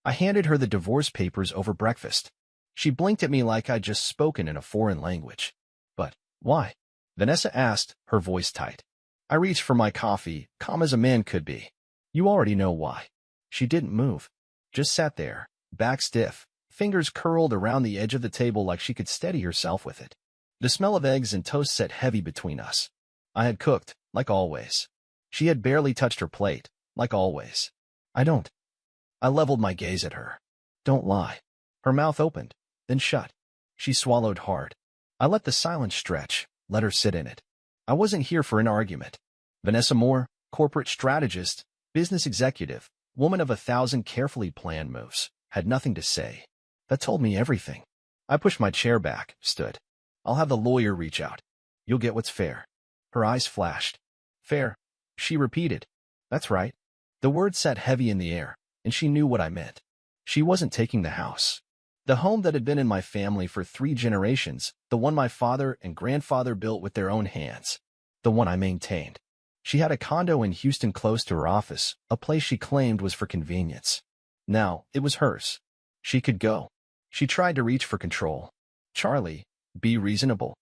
I handed her the divorce papers over breakfast. She blinked at me like I'd just spoken in a foreign language. But why? Vanessa asked, her voice tight. I reached for my coffee, calm as a man could be. You already know why. She didn't move. Just sat there, back stiff, fingers curled around the edge of the table like she could steady herself with it. The smell of eggs and toast sat heavy between us. I had cooked, like always. She had barely touched her plate, like always. I leveled my gaze at her. Don't lie. Her mouth opened, then shut. She swallowed hard. I let the silence stretch, let her sit in it. I wasn't here for an argument. Vanessa Moore, corporate strategist, business executive, woman of 1,000 carefully planned moves, had nothing to say. That told me everything. I pushed my chair back, stood. I'll have the lawyer reach out. You'll get what's fair. Her eyes flashed. Fair, she repeated. That's right. The word sat heavy in the air, and she knew what I meant. She wasn't taking the house. The home that had been in my family for 3 generations, the one my father and grandfather built with their own hands, the one I maintained. She had a condo in Houston close to her office, a place she claimed was for convenience. Now, it was hers. She could go. She tried to reach for control. Charlie, be reasonable.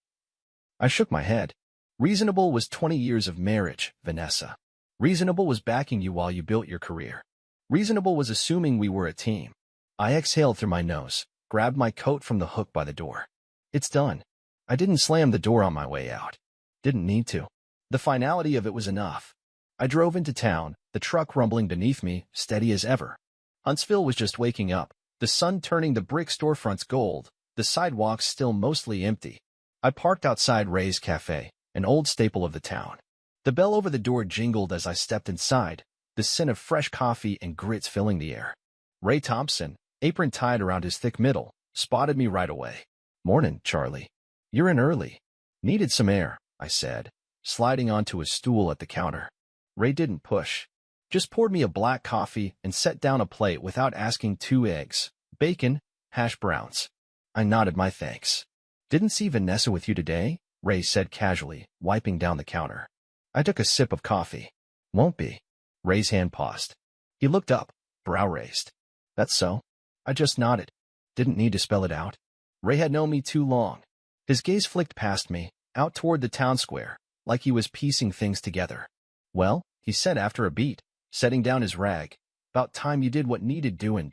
I shook my head. Reasonable was 20 years of marriage, Vanessa. Reasonable was backing you while you built your career. Reasonable was assuming we were a team. I exhaled through my nose, grabbed my coat from the hook by the door. It's done. I didn't slam the door on my way out. Didn't need to. The finality of it was enough. I drove into town, the truck rumbling beneath me, steady as ever. Huntsville was just waking up, the sun turning the brick storefronts gold, the sidewalks still mostly empty. I parked outside Ray's Cafe, an old staple of the town. The bell over the door jingled as I stepped inside, the scent of fresh coffee and grits filling the air. Ray Thompson, apron tied around his thick middle, spotted me right away. Mornin', Charlie. You're in early. Needed some air, I said, sliding onto a stool at the counter. Ray didn't push. Just poured me a black coffee and set down a plate without asking 2 eggs, bacon, hash browns. I nodded my thanks. Didn't see Vanessa with you today? Ray said casually, wiping down the counter. I took a sip of coffee. Won't be. Ray's hand paused. He looked up, brow raised. That's so? I just nodded. Didn't need to spell it out. Ray had known me too long. His gaze flicked past me, out toward the town square, like he was piecing things together. Well, he said after a beat, setting down his rag, about time you did what needed doing, .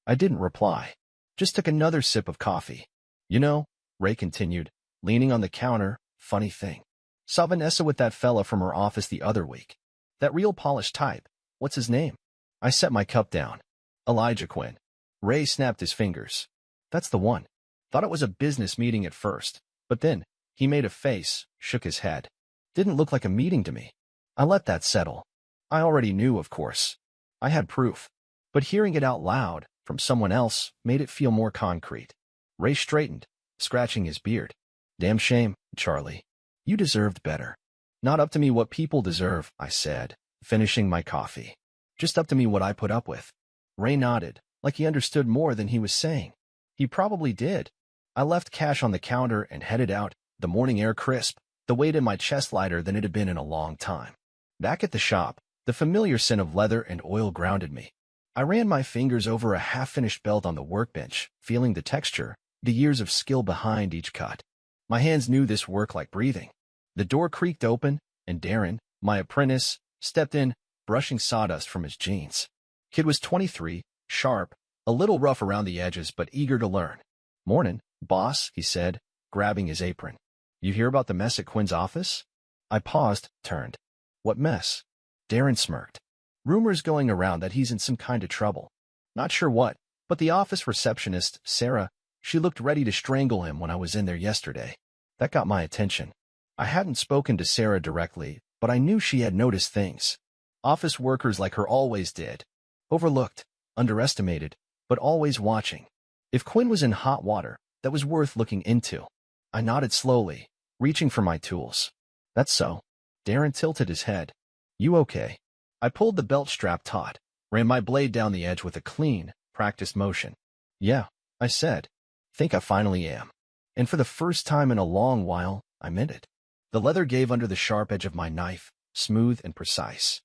I didn't reply. Just took another sip of coffee. You know, Ray continued, leaning on the counter, funny thing. Saw Vanessa with that fella from her office the other week. That real polished type. What's his name? I set my cup down. Elijah Quinn. Ray snapped his fingers. That's the one. Thought it was a business meeting at first, but then he made a face, shook his head. Didn't look like a meeting to me. I let that settle. I already knew, of course. I had proof. But hearing it out loud, from someone else, made it feel more concrete. Ray straightened, scratching his beard. Damn shame, Charlie. You deserved better. Not up to me what people deserve, I said, finishing my coffee. Just up to me what I put up with. Ray nodded, like he understood more than he was saying. He probably did. I left cash on the counter and headed out, the morning air crisp, the weight in my chest lighter than it had been in a long time. Back at the shop, the familiar scent of leather and oil grounded me. I ran my fingers over a half-finished belt on the workbench, feeling the texture, the years of skill behind each cut. My hands knew this work like breathing. The door creaked open, and Darren, my apprentice, stepped in, brushing sawdust from his jeans. Kid was 23, sharp, a little rough around the edges but eager to learn. Mornin', boss, he said, grabbing his apron. You hear about the mess at Quinn's office? I paused, turned. What mess? Darren smirked. Rumors going around that he's in some kind of trouble. Not sure what, but the office receptionist, Sarah, she looked ready to strangle him when I was in there yesterday. That got my attention. I hadn't spoken to Sarah directly, but I knew she had noticed things. Office workers like her always did. Overlooked, underestimated, but always watching. If Quinn was in hot water, that was worth looking into. I nodded slowly, reaching for my tools. That's so. Darren tilted his head. You okay? I pulled the belt strap taut, ran my blade down the edge with a clean, practiced motion. Yeah, I said. Think I finally am. And for the first time in a long while, I meant it. The leather gave under the sharp edge of my knife, smooth and precise.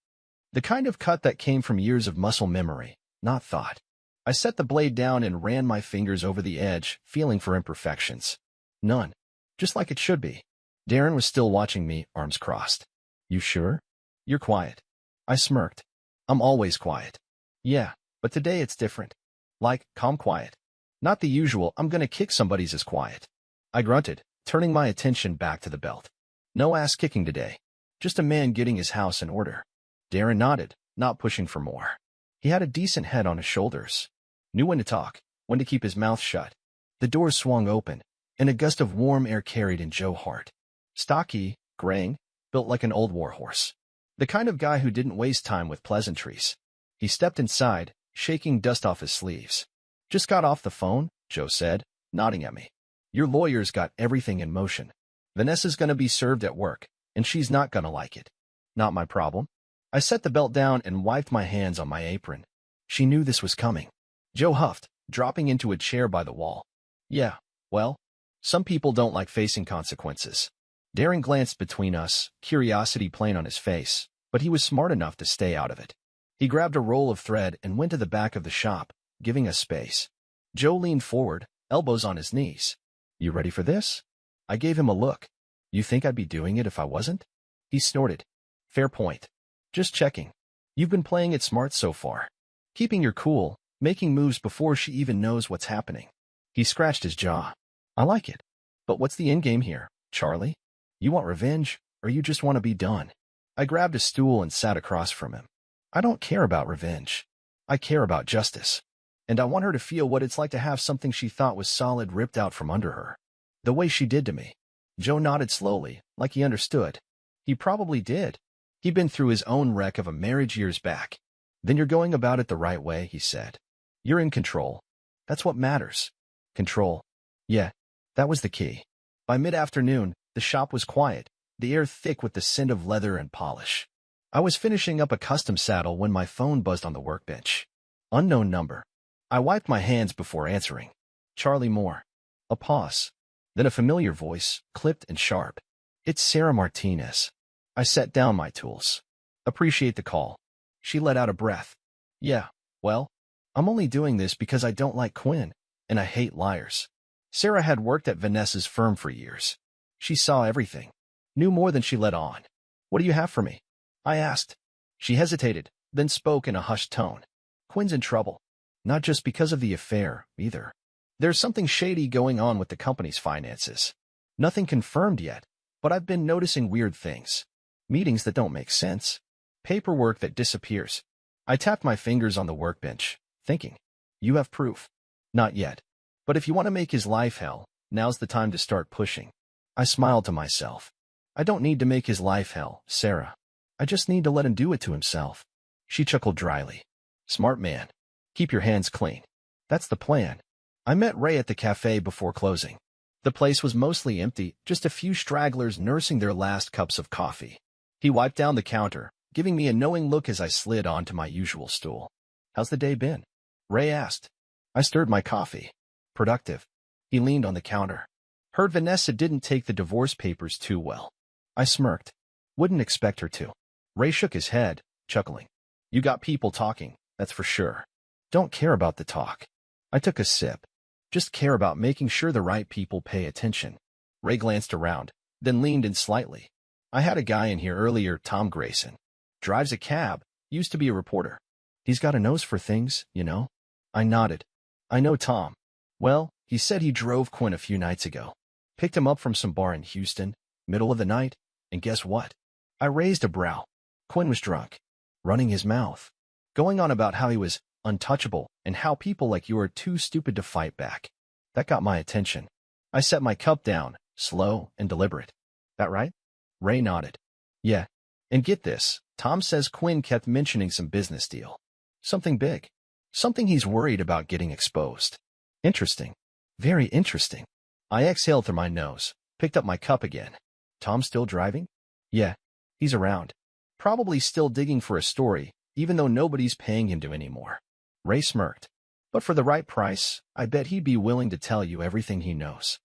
The kind of cut that came from years of muscle memory, not thought. I set the blade down and ran my fingers over the edge, feeling for imperfections. None. Just like it should be. Darren was still watching me, arms crossed. You sure? You're quiet. I smirked. I'm always quiet. Yeah, but today it's different. Like, calm quiet. Not the usual, I'm gonna kick somebody's is quiet. I grunted, turning my attention back to the belt. No ass kicking today. Just a man getting his house in order. Darren nodded, not pushing for more. He had a decent head on his shoulders. Knew when to talk, when to keep his mouth shut. The doors swung open, and a gust of warm air carried in Joe Hart. Stocky, graying, built like an old warhorse. The kind of guy who didn't waste time with pleasantries. He stepped inside, shaking dust off his sleeves. Just got off the phone, Joe said, nodding at me. Your lawyer's got everything in motion. Vanessa's gonna be served at work, and she's not gonna like it. Not my problem. I set the belt down and wiped my hands on my apron. She knew this was coming. Joe huffed, dropping into a chair by the wall. Yeah, well, some people don't like facing consequences. Darren glanced between us, curiosity plain on his face, but he was smart enough to stay out of it. He grabbed a roll of thread and went to the back of the shop, giving us space. Joe leaned forward, elbows on his knees. You ready for this? I gave him a look. You think I'd be doing it if I wasn't? He snorted. Fair point. Just checking. You've been playing it smart so far. Keeping your cool, making moves before she even knows what's happening. He scratched his jaw. I like it. But what's the endgame here, Charlie? You want revenge, or you just want to be done? I grabbed a stool and sat across from him. I don't care about revenge. I care about justice. And I want her to feel what it's like to have something she thought was solid ripped out from under her. The way she did to me. Joe nodded slowly, like he understood. He probably did. He'd been through his own wreck of a marriage years back. Then you're going about it the right way, he said. You're in control. That's what matters. Control. Yeah, that was the key. By mid-afternoon, the shop was quiet, the air thick with the scent of leather and polish. I was finishing up a custom saddle when my phone buzzed on the workbench. Unknown number. I wiped my hands before answering. Charlie Moore. A pause. Then a familiar voice, clipped and sharp. It's Sarah Martinez. I set down my tools. Appreciate the call. She let out a breath. Yeah, well, I'm only doing this because I don't like Quinn, and I hate liars. Sarah had worked at Vanessa's firm for years. She saw everything. Knew more than she let on. What do you have for me? I asked. She hesitated, then spoke in a hushed tone. Quinn's in trouble. Not just because of the affair, either. There's something shady going on with the company's finances. Nothing confirmed yet, but I've been noticing weird things. Meetings that don't make sense. Paperwork that disappears. I tapped my fingers on the workbench, thinking. You have proof. Not yet. But if you want to make his life hell, now's the time to start pushing. I smiled to myself. I don't need to make his life hell, Sarah. I just need to let him do it to himself. She chuckled dryly. Smart man. Keep your hands clean. That's the plan. I met Ray at the cafe before closing. The place was mostly empty, just a few stragglers nursing their last cups of coffee. He wiped down the counter, giving me a knowing look as I slid onto my usual stool. How's the day been? Ray asked. I stirred my coffee. Productive. He leaned on the counter. Heard Vanessa didn't take the divorce papers too well. I smirked. Wouldn't expect her to. Ray shook his head, chuckling. You got people talking, that's for sure. Don't care about the talk. I took a sip. Just care about making sure the right people pay attention. Ray glanced around, then leaned in slightly. I had a guy in here earlier, Tom Grayson. Drives a cab, used to be a reporter. He's got a nose for things, you know? I nodded. I know Tom. Well, he said he drove Quinn a few nights ago. Picked him up from some bar in Houston, middle of the night, and guess what? I raised a brow. Quinn was drunk. Running his mouth. Going on about how he was untouchable and how people like you are too stupid to fight back. That got my attention. I set my cup down, slow and deliberate. That right? Ray nodded. Yeah. And get this, Tom says Quinn kept mentioning some business deal. Something big. Something he's worried about getting exposed. Interesting. Very interesting. I exhaled through my nose, picked up my cup again. Tom still driving? Yeah. He's around. Probably still digging for a story, even though nobody's paying him to anymore. Ray smirked. But for the right price, I bet he'd be willing to tell you everything he knows.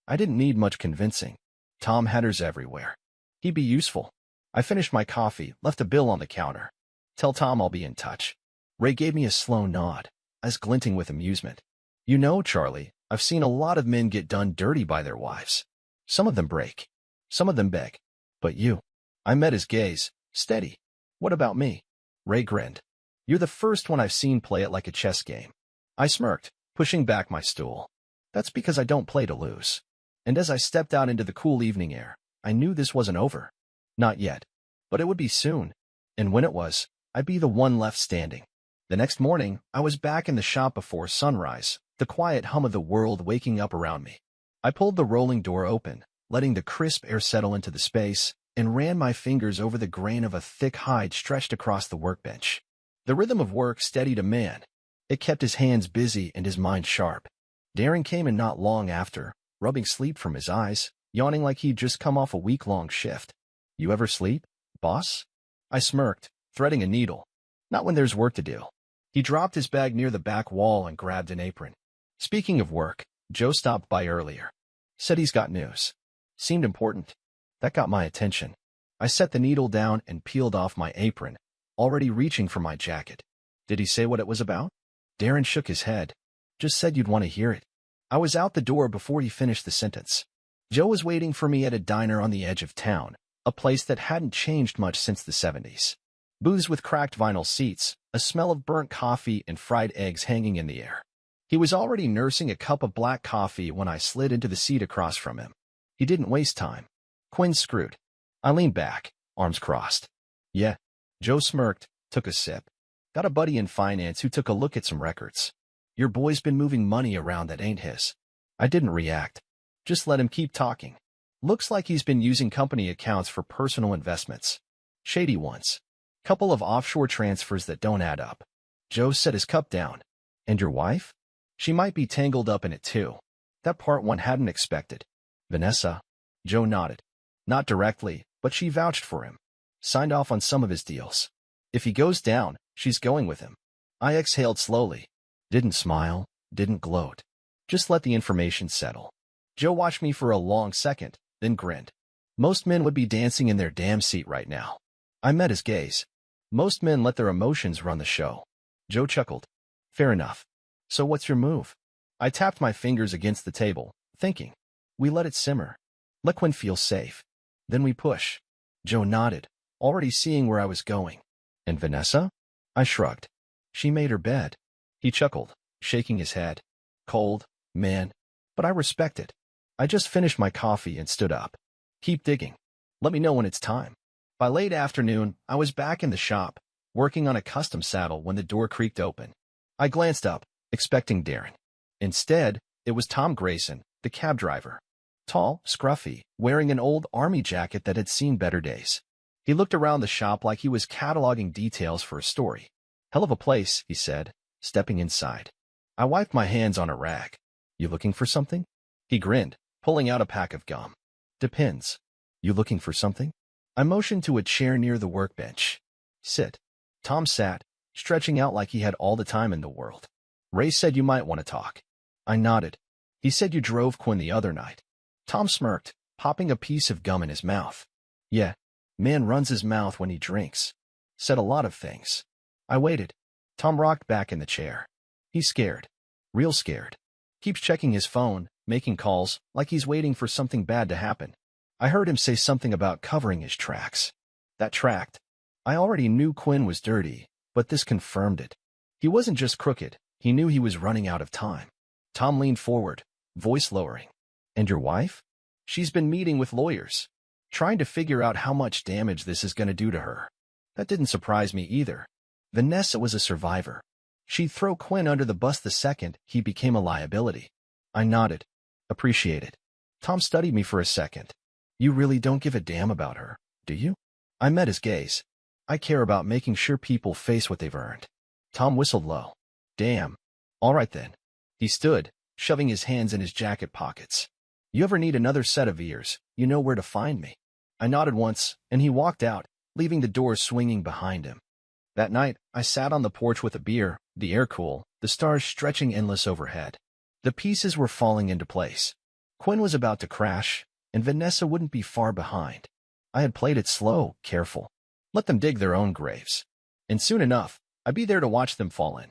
I didn't need much convincing. Tom Hatter's everywhere. He'd be useful. I finished my coffee, left a bill on the counter. Tell Tom I'll be in touch. Ray gave me a slow nod. eyes glinting with amusement. You know, Charlie, I've seen a lot of men get done dirty by their wives. Some of them break. Some of them beg. But you. I met his gaze, steady. What about me? Ray grinned. You're the first one I've seen play it like a chess game. I smirked, pushing back my stool. That's because I don't play to lose. And as I stepped out into the cool evening air, I knew this wasn't over. Not yet. But it would be soon. And when it was, I'd be the one left standing. The next morning, I was back in the shop before sunrise, the quiet hum of the world waking up around me. I pulled the rolling door open, letting the crisp air settle into the space, and ran my fingers over the grain of a thick hide stretched across the workbench. The rhythm of work steadied a man. It kept his hands busy and his mind sharp. Darren came in not long after, rubbing sleep from his eyes, yawning like he'd just come off a week-long shift. You ever sleep, boss? I smirked, threading a needle. Not when there's work to do. He dropped his bag near the back wall and grabbed an apron. Speaking of work, Joe stopped by earlier. Said he's got news. Seemed important. That got my attention. I set the needle down and peeled off my apron, already reaching for my jacket. Did he say what it was about? Darren shook his head. Just said you'd want to hear it. I was out the door before he finished the sentence. Joe was waiting for me at a diner on the edge of town, a place that hadn't changed much since the 70s. Booths with cracked vinyl seats, a smell of burnt coffee and fried eggs hanging in the air. He was already nursing a cup of black coffee when I slid into the seat across from him. He didn't waste time. Quinn's screwed. I leaned back, arms crossed. Yeah. Joe smirked, took a sip. Got a buddy in finance who took a look at some records. Your boy's been moving money around that ain't his. I didn't react. Just let him keep talking. Looks like he's been using company accounts for personal investments. Shady ones. Couple of offshore transfers that don't add up. Joe set his cup down. And your wife? She might be tangled up in it too. That part one hadn't expected. Vanessa? Joe nodded. Not directly, but she vouched for him. Signed off on some of his deals. If he goes down, she's going with him. I exhaled slowly. Didn't smile, didn't gloat. Just let the information settle. Joe watched me for a long second, then grinned. Most men would be dancing in their damn seat right now. I met his gaze. Most men let their emotions run the show. Joe chuckled. Fair enough. So what's your move? I tapped my fingers against the table, thinking. We let it simmer. Let Quinn feel safe. Then we push. Joe nodded, already seeing where I was going. And Vanessa? I shrugged. She made her bed. He chuckled, shaking his head. Cold, man. But I respect it. I just finished my coffee and stood up. Keep digging. Let me know when it's time. By late afternoon, I was back in the shop, working on a custom saddle when the door creaked open. I glanced up, expecting Darren. Instead, it was Tom Grayson, the cab driver. Tall, scruffy, wearing an old army jacket that had seen better days. He looked around the shop like he was cataloging details for a story. Hell of a place, he said, stepping inside. I wiped my hands on a rag. You looking for something? He grinned, pulling out a pack of gum. Depends. You looking for something? I motioned to a chair near the workbench. Sit. Tom sat, stretching out like he had all the time in the world. Ray said you might want to talk. I nodded. He said you drove Quinn the other night. Tom smirked, popping a piece of gum in his mouth. Yeah, man runs his mouth when he drinks. Said a lot of things. I waited. Tom rocked back in the chair. He's scared. Real scared. Keeps checking his phone, making calls, like he's waiting for something bad to happen. I heard him say something about covering his tracks. That tracked. I already knew Quinn was dirty, but this confirmed it. He wasn't just crooked, he knew he was running out of time. Tom leaned forward, voice lowering. And your wife? She's been meeting with lawyers, trying to figure out how much damage this is going to do to her. That didn't surprise me either. Vanessa was a survivor. She'd throw Quinn under the bus the second he became a liability. I nodded. Appreciated. Tom studied me for a second. You really don't give a damn about her, do you? I met his gaze. I care about making sure people face what they've earned. Tom whistled low. Damn. All right then. He stood, shoving his hands in his jacket pockets. You ever need another set of ears, you know where to find me. I nodded once, and he walked out, leaving the door swinging behind him. That night, I sat on the porch with a beer, the air cool, the stars stretching endless overhead. The pieces were falling into place. Quinn was about to crash, and Vanessa wouldn't be far behind. I had played it slow, careful. Let them dig their own graves. And soon enough, I'd be there to watch them fall in.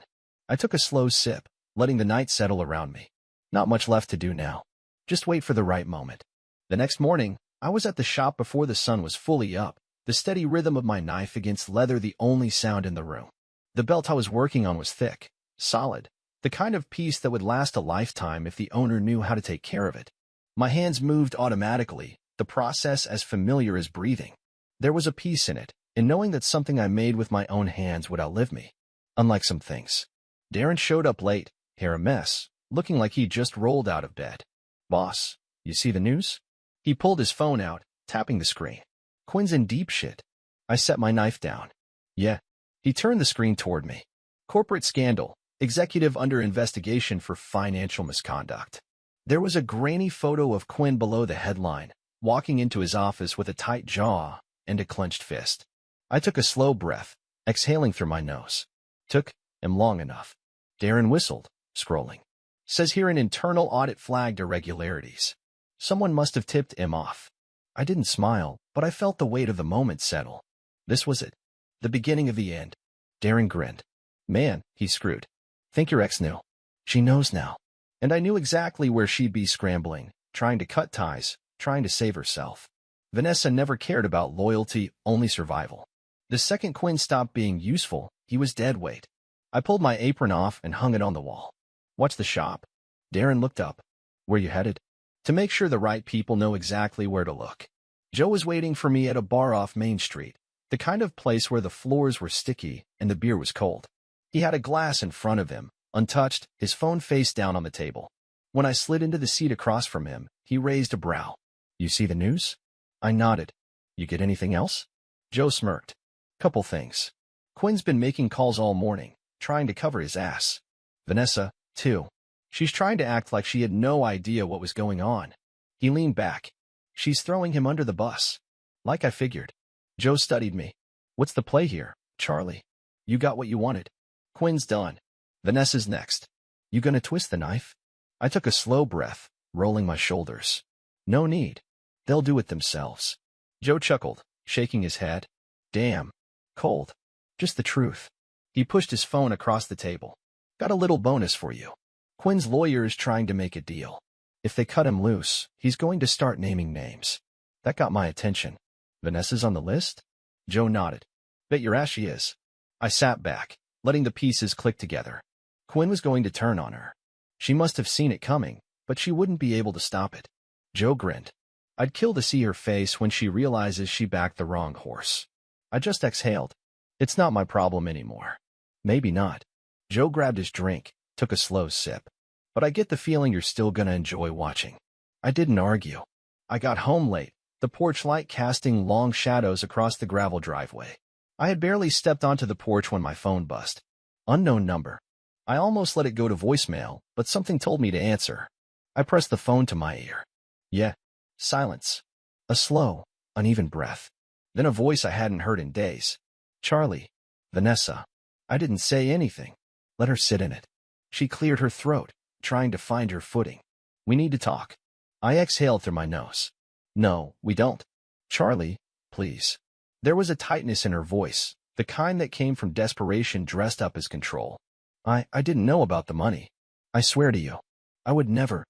I took a slow sip, letting the night settle around me. Not much left to do now. Just wait for the right moment. The next morning, I was at the shop before the sun was fully up, the steady rhythm of my knife against leather the only sound in the room. The belt I was working on was thick, solid, the kind of piece that would last a lifetime if the owner knew how to take care of it. My hands moved automatically, the process as familiar as breathing. There was a peace in it, in knowing that something I made with my own hands would outlive me. Unlike some things. Darren showed up late, hair a mess, looking like he just rolled out of bed. "Boss, you see the news?" He pulled his phone out, tapping the screen. "Quinn's in deep shit." I set my knife down. "Yeah." He turned the screen toward me. "Corporate scandal. Executive under investigation for financial misconduct." There was a grainy photo of Quinn below the headline, walking into his office with a tight jaw and a clenched fist. I took a slow breath, exhaling through my nose. Took him long enough. Darren whistled, scrolling. "Says here an internal audit flagged irregularities. Someone must have tipped him off." I didn't smile, but I felt the weight of the moment settle. This was it. The beginning of the end. Darren grinned. "Man, he's screwed. Think your ex knew." "She knows now." And I knew exactly where she'd be scrambling, trying to cut ties, trying to save herself. Vanessa never cared about loyalty, only survival. The second Quinn stopped being useful, he was dead weight. I pulled my apron off and hung it on the wall. "What's the shop?" Darren looked up. "Where you headed?" "To make sure the right people know exactly where to look." Joe was waiting for me at a bar off Main Street, the kind of place where the floors were sticky and the beer was cold. He had a glass in front of him, untouched, his phone face down on the table. When I slid into the seat across from him, he raised a brow. "You see the news?" I nodded. "You get anything else?" Joe smirked. "Couple things. Quinn's been making calls all morning, trying to cover his ass. Vanessa, too. She's trying to act like she had no idea what was going on." He leaned back. "She's throwing him under the bus." "Like I figured." Joe studied me. "What's the play here, Charlie? You got what you wanted. Quinn's done. Vanessa's next. You gonna twist the knife?" I took a slow breath, rolling my shoulders. "No need. They'll do it themselves." Joe chuckled, shaking his head. "Damn. Cold. Just the truth." He pushed his phone across the table. "Got a little bonus for you. Quinn's lawyer is trying to make a deal. If they cut him loose, he's going to start naming names." That got my attention. "Vanessa's on the list?" Joe nodded. "Bet your ass she is." I sat back, letting the pieces click together. Quinn was going to turn on her. She must have seen it coming, but she wouldn't be able to stop it. Joe grinned. "I'd kill to see her face when she realizes she backed the wrong horse." I just exhaled. It's not my problem anymore. Maybe not. Joe grabbed his drink, took a slow sip. "But I get the feeling you're still gonna enjoy watching." I didn't argue. I got home late, the porch light casting long shadows across the gravel driveway. I had barely stepped onto the porch when my phone buzzed. Unknown number. I almost let it go to voicemail, but something told me to answer. I pressed the phone to my ear. "Yeah." Silence. A slow, uneven breath. Then a voice I hadn't heard in days. "Charlie." "Vanessa." I didn't say anything. Let her sit in it. She cleared her throat, trying to find her footing. "We need to talk." I exhaled through my nose. "No, we don't." "Charlie, please." There was a tightness in her voice, the kind that came from desperation dressed up as control. I didn't know about the money. I swear to you, I would never."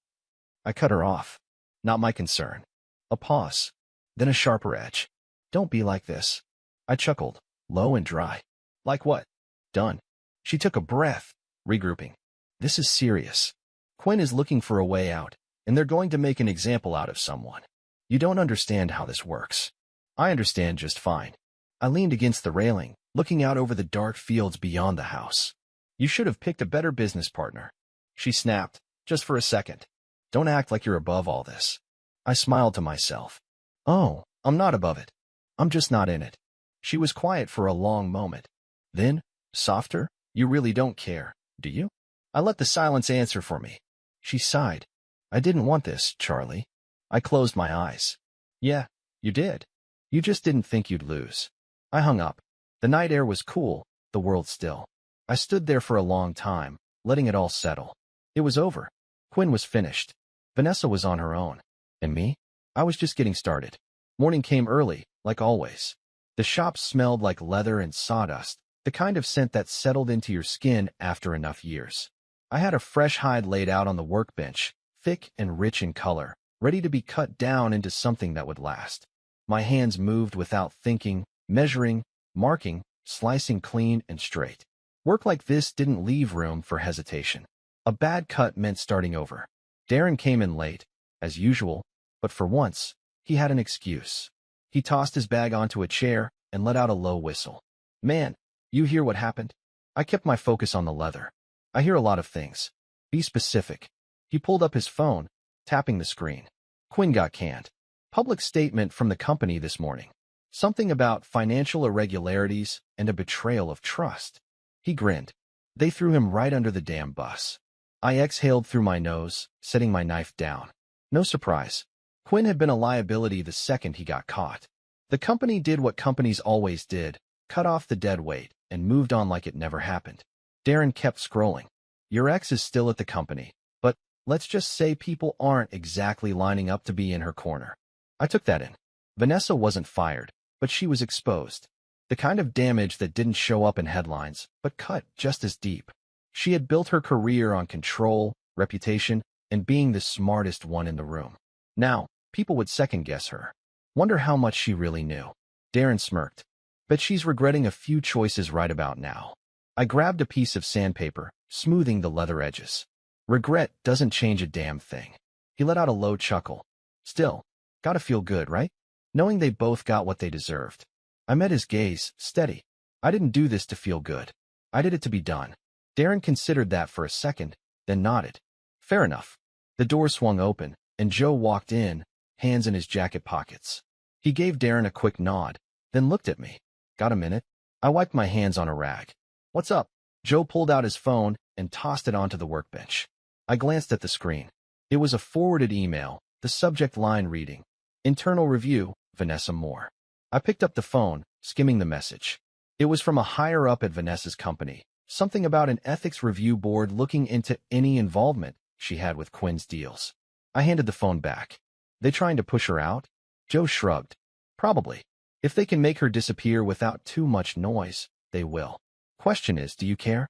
I cut her off. "Not my concern." A pause, then a sharper edge. "Don't be like this." I chuckled, low and dry. "Like what?" "Done." She took a breath, regrouping. "This is serious. Quinn is looking for a way out, and they're going to make an example out of someone. You don't understand how this works." "I understand just fine." I leaned against the railing, looking out over the dark fields beyond the house. "You should have picked a better business partner." She snapped, "Just for a second. Don't act like you're above all this." I smiled to myself. "Oh, I'm not above it. I'm just not in it." She was quiet for a long moment. Then, softer, "You really don't care, do you?" I let the silence answer for me. She sighed. "I didn't want this, Charlie." I closed my eyes. "Yeah, you did. You just didn't think you'd lose." I hung up. The night air was cool, the world still. I stood there for a long time, letting it all settle. It was over. Quinn was finished. Vanessa was on her own. And me? I was just getting started. Morning came early, like always. The shop smelled like leather and sawdust, The kind of scent that settled into your skin after enough years. I had a fresh hide laid out on the workbench, thick and rich in color, ready to be cut down into something that would last. My hands moved without thinking, measuring, marking, slicing clean and straight. Work like this didn't leave room for hesitation. A bad cut meant starting over. Darren came in late, as usual, but for once, he had an excuse. He tossed his bag onto a chair and let out a low whistle. Man, you hear what happened? I kept my focus on the leather. I hear a lot of things. Be specific. He pulled up his phone, tapping the screen. Quinn got canned. Public statement from the company this morning. Something about financial irregularities and a betrayal of trust. He grinned. They threw him right under the damn bus. I exhaled through my nose, setting my knife down. No surprise. Quinn had been a liability the second he got caught. The company did what companies always did, cut off the dead weight, and moved on like it never happened. Darren kept scrolling. Your ex is still at the company, but let's just say people aren't exactly lining up to be in her corner. I took that in. Vanessa wasn't fired, but she was exposed. The kind of damage that didn't show up in headlines, but cut just as deep. She had built her career on control, reputation, and being the smartest one in the room. Now, people would second-guess her. Wonder how much she really knew. Darren smirked. Bet she's regretting a few choices right about now. I grabbed a piece of sandpaper, smoothing the leather edges. Regret doesn't change a damn thing. He let out a low chuckle. Still, gotta feel good, right? Knowing they both got what they deserved. I met his gaze, steady. I didn't do this to feel good. I did it to be done. Darren considered that for a second, then nodded. Fair enough. The door swung open, and Joe walked in, hands in his jacket pockets. He gave Darren a quick nod, then looked at me. Got a minute? I wiped my hands on a rag. What's up? Joe pulled out his phone and tossed it onto the workbench. I glanced at the screen. It was a forwarded email, the subject line reading, Internal Review, Vanessa Moore. I picked up the phone, skimming the message. It was from a higher-up at Vanessa's company, something about an ethics review board looking into any involvement she had with Quinn's deals. I handed the phone back. They trying to push her out? Joe shrugged. Probably. If they can make her disappear without too much noise, they will. Question is, do you care?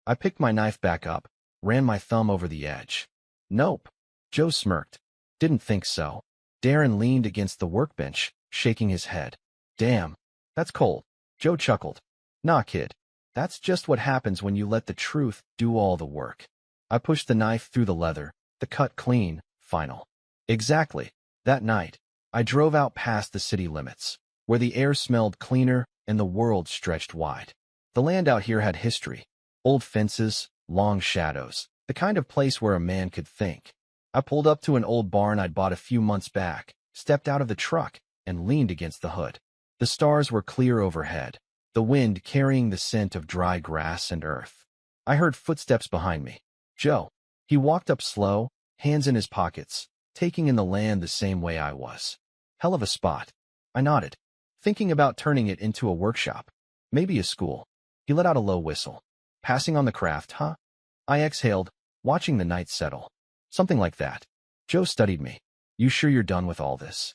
I picked my knife back up, ran my thumb over the edge. Nope. Joe smirked. Didn't think so. Darren leaned against the workbench, shaking his head. Damn, that's cold. Joe chuckled. Nah, kid. That's just what happens when you let the truth do all the work. I pushed the knife through the leather, the cut clean, final. Exactly. That night, I drove out past the city limits, where the air smelled cleaner and the world stretched wide. The land out here had history. Old fences, long shadows, the kind of place where a man could think. I pulled up to an old barn I'd bought a few months back, stepped out of the truck, and leaned against the hood. The stars were clear overhead, the wind carrying the scent of dry grass and earth. I heard footsteps behind me. Joe. He walked up slow, hands in his pockets, taking in the land the same way I was. Hell of a spot. I nodded, thinking about turning it into a workshop. Maybe a school. He let out a low whistle. Passing on the craft, huh? I exhaled, watching the night settle. Something like that. Joe studied me. You sure you're done with all this?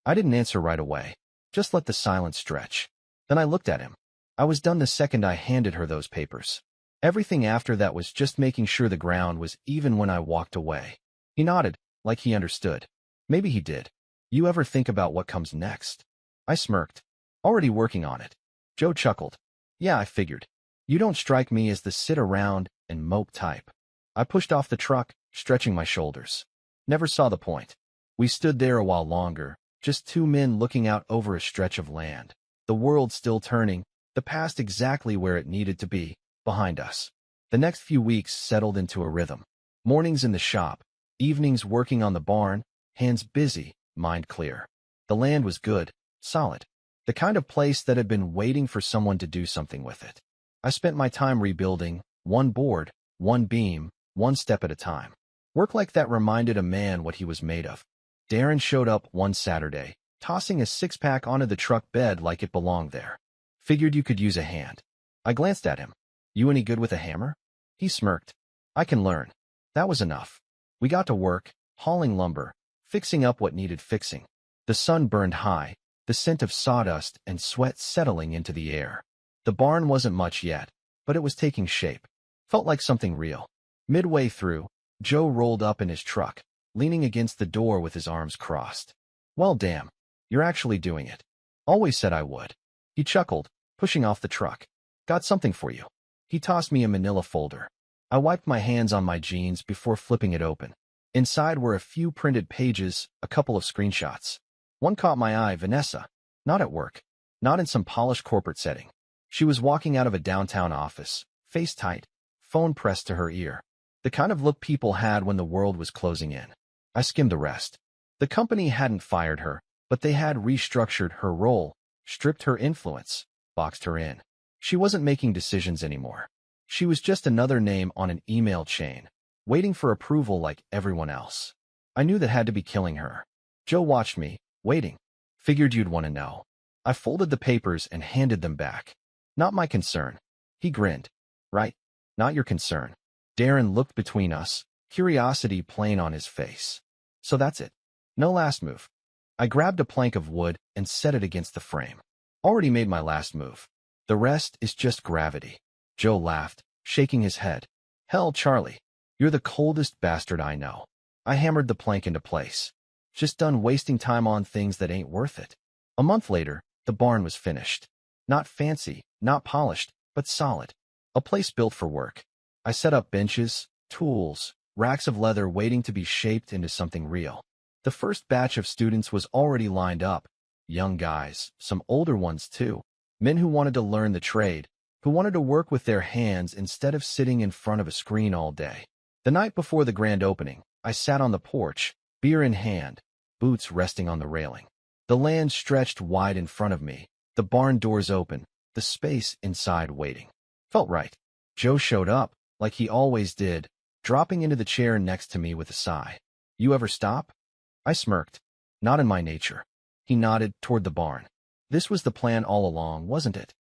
I didn't answer right away. Just let the silence stretch. Then I looked at him. I was done the second I handed her those papers. Everything after that was just making sure the ground was even when I walked away. He nodded, like he understood. Maybe he did. You ever think about what comes next? I smirked. Already working on it. Joe chuckled. Yeah, I figured. You don't strike me as the sit around and mope type. I pushed off the truck, stretching my shoulders. Never saw the point. We stood there a while longer, just two men looking out over a stretch of land. The world still turning, the past exactly where it needed to be, behind us. The next few weeks settled into a rhythm. Mornings in the shop, evenings working on the barn, hands busy, mind clear. The land was good, solid. The kind of place that had been waiting for someone to do something with it. I spent my time rebuilding, one board, one beam, one step at a time. Work like that reminded a man what he was made of. Darren showed up one Saturday, tossing a six-pack onto the truck bed like it belonged there. Figured you could use a hand. I glanced at him. You any good with a hammer? He smirked. I can learn. That was enough. We got to work, hauling lumber, fixing up what needed fixing. The sun burned high, the scent of sawdust and sweat settling into the air. The barn wasn't much yet, but it was taking shape. Felt like something real. Midway through, Joe rolled up in his truck, leaning against the door with his arms crossed. Well, damn, you're actually doing it. Always said I would. He chuckled, pushing off the truck. Got something for you. He tossed me a manila folder. I wiped my hands on my jeans before flipping it open. Inside were a few printed pages, a couple of screenshots. One caught my eye, Vanessa. Not at work. Not in some polished corporate setting. She was walking out of a downtown office, face tight, phone pressed to her ear. The kind of look people had when the world was closing in. I skimmed the rest. The company hadn't fired her, but they had restructured her role, stripped her influence, boxed her in. She wasn't making decisions anymore. She was just another name on an email chain, waiting for approval like everyone else. I knew that had to be killing her. Joe watched me, waiting. Figured you'd want to know. I folded the papers and handed them back. Not my concern. He grinned. Right? Not your concern. Darren looked between us, curiosity plain on his face. So that's it. No last move. I grabbed a plank of wood and set it against the frame. Already made my last move. The rest is just gravity. Joe laughed, shaking his head. Hell, Charlie. You're the coldest bastard I know. I hammered the plank into place. Just done wasting time on things that ain't worth it. A month later, the barn was finished. Not fancy, not polished, but solid. A place built for work. I set up benches, tools, racks of leather waiting to be shaped into something real. The first batch of students was already lined up. Young guys, some older ones too. Men who wanted to learn the trade, who wanted to work with their hands instead of sitting in front of a screen all day. The night before the grand opening, I sat on the porch, beer in hand, boots resting on the railing. The land stretched wide in front of me, the barn doors open, the space inside waiting. Felt right. Joe showed up, like he always did, dropping into the chair next to me with a sigh. You ever stop? I smirked. Not in my nature. He nodded toward the barn. This was the plan all along, wasn't it?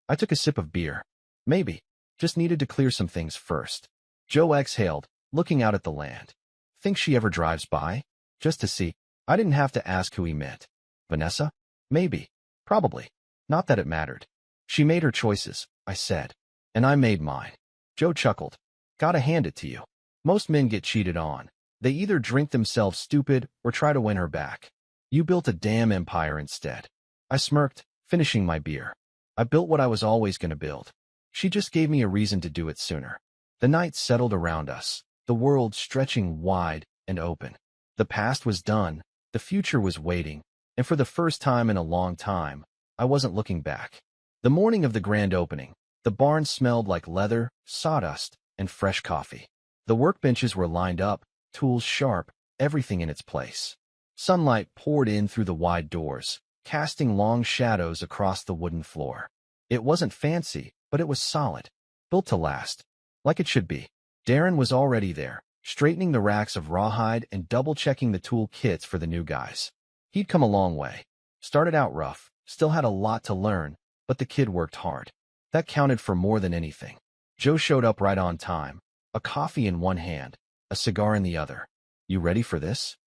I took a sip of beer. Maybe. Just needed to clear some things first. Joe exhaled, looking out at the land. Think she ever drives by? Just to see. I didn't have to ask who he meant. Vanessa? Maybe. Probably. Not that it mattered. She made her choices, I said. And I made mine. Joe chuckled. Gotta hand it to you. Most men get cheated on. They either drink themselves stupid or try to win her back. You built a damn empire instead. I smirked, finishing my beer. I built what I was always going to build. She just gave me a reason to do it sooner. The night settled around us, the world stretching wide and open. The past was done, the future was waiting, and for the first time in a long time, I wasn't looking back. The morning of the grand opening, the barn smelled like leather, sawdust, and fresh coffee. The workbenches were lined up, tools sharp, everything in its place. Sunlight poured in through the wide doors, casting long shadows across the wooden floor. It wasn't fancy, but it was solid, built to last, like it should be. Darren was already there, straightening the racks of rawhide and double-checking the tool kits for the new guys. He'd come a long way. Started out rough, still had a lot to learn, but the kid worked hard. That counted for more than anything. Joe showed up right on time, a coffee in one hand, a cigar in the other. You ready for this?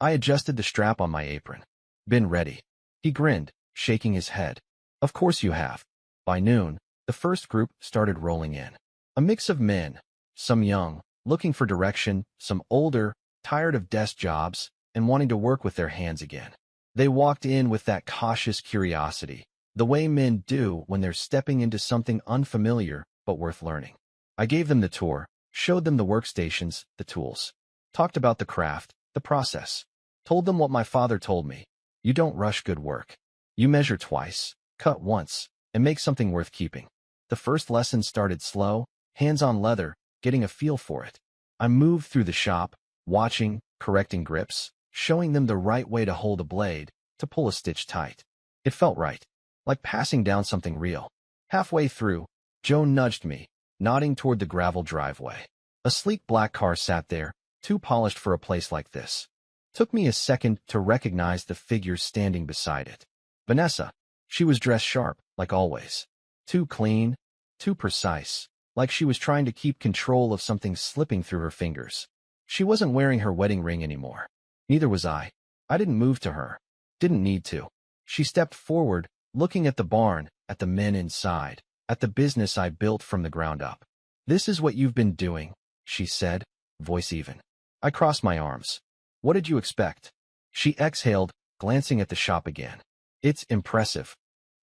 I adjusted the strap on my apron. Been ready. He grinned, shaking his head. Of course you have. By noon, the first group started rolling in. A mix of men, some young, looking for direction, some older, tired of desk jobs, and wanting to work with their hands again. They walked in with that cautious curiosity, the way men do when they're stepping into something unfamiliar but worth learning. I gave them the tour, showed them the workstations, the tools. Talked about the craft, the process. Told them what my father told me. You don't rush good work. You measure twice, cut once, and make something worth keeping. The first lesson started slow, hands on leather, getting a feel for it. I moved through the shop, watching, correcting grips, showing them the right way to hold a blade, to pull a stitch tight. It felt right, like passing down something real. Halfway through, Joe nudged me, nodding toward the gravel driveway. A sleek black car sat there, too polished for a place like this. Took me a second to recognize the figure standing beside it. Vanessa. She was dressed sharp, like always. Too clean, too precise, like she was trying to keep control of something slipping through her fingers. She wasn't wearing her wedding ring anymore. Neither was I. I didn't move to her. Didn't need to. She stepped forward, looking at the barn, at the men inside, at the business I built from the ground up. This is what you've been doing, she said, voice even. I crossed my arms. What did you expect? She exhaled, glancing at the shop again. It's impressive.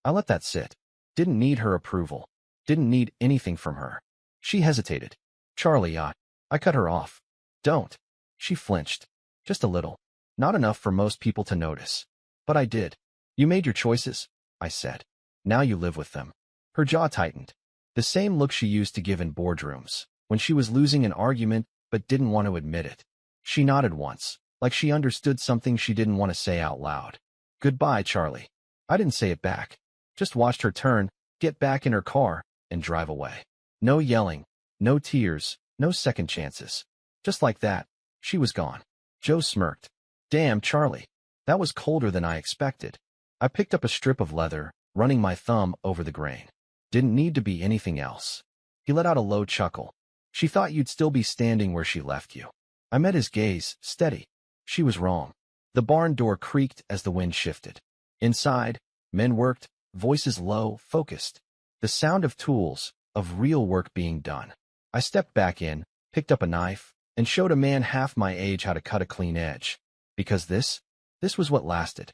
I let that sit. Didn't need her approval. Didn't need anything from her. She hesitated. Charlie, I cut her off. Don't. She flinched. Just a little. Not enough for most people to notice. But I did. You made your choices, I said. Now you live with them. Her jaw tightened. The same look she used to give in boardrooms, when she was losing an argument but didn't want to admit it. She nodded once, like she understood something she didn't want to say out loud. Goodbye, Charlie. I didn't say it back. Just watched her turn, get back in her car, and drive away. No yelling, no tears, no second chances. Just like that, she was gone. Joe smirked. Damn, Charlie. That was colder than I expected. I picked up a strip of leather, running my thumb over the grain. Didn't need to be anything else. He let out a low chuckle. She thought you'd still be standing where she left you. I met his gaze, steady. She was wrong. The barn door creaked as the wind shifted. Inside, men worked, voices low, focused. The sound of tools, of real work being done. I stepped back in, picked up a knife, and showed a man half my age how to cut a clean edge. Because this was what lasted.